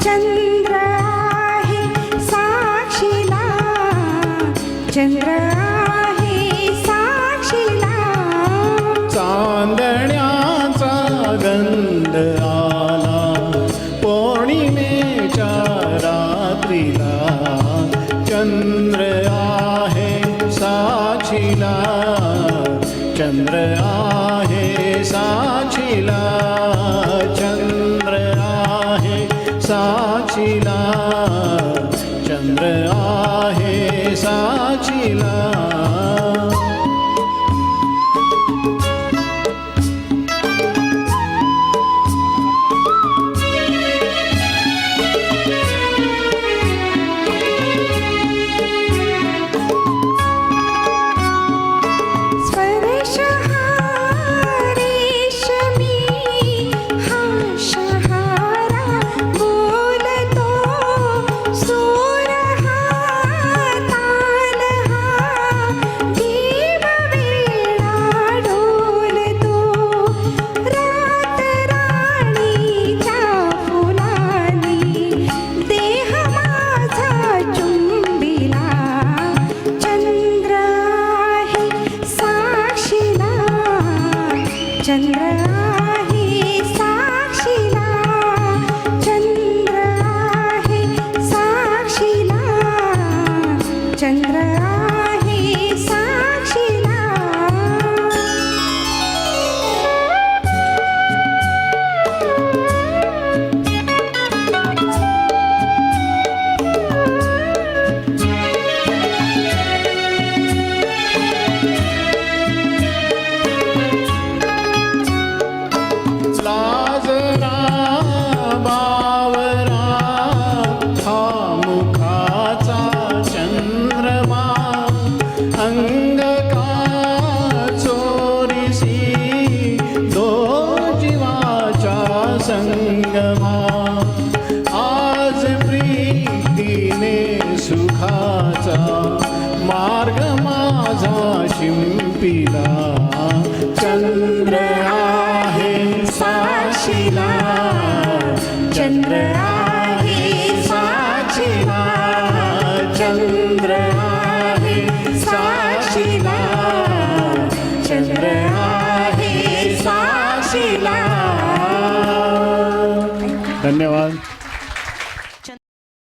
चंद्र आहे साक्षीला, चंद्र आहे साक्षीला. चांदण्याचा गंध आला पौर्णिमेच्या रात्रीला, चंद्र आहे साक्षीला, चंद्र आहे साक्षीला, चंद्र आहे साक्षीला, चंद्र आहे साक्षीला. चंद्र आहे साक्षीला, चंद्र आहे साक्षीला, चंद्र आहे साक्षीला. अंग का चोरीसी दो जीवाचा संगमा, आज प्रीतीने सुखाचा मार्ग माझा शिंपिला. चंद्र आहे साक्षीला, चंद्र आहे साक्षीला, चंद्र आहे साक्षीला, चंद्र आहे साक्षीला. धन्यवाद.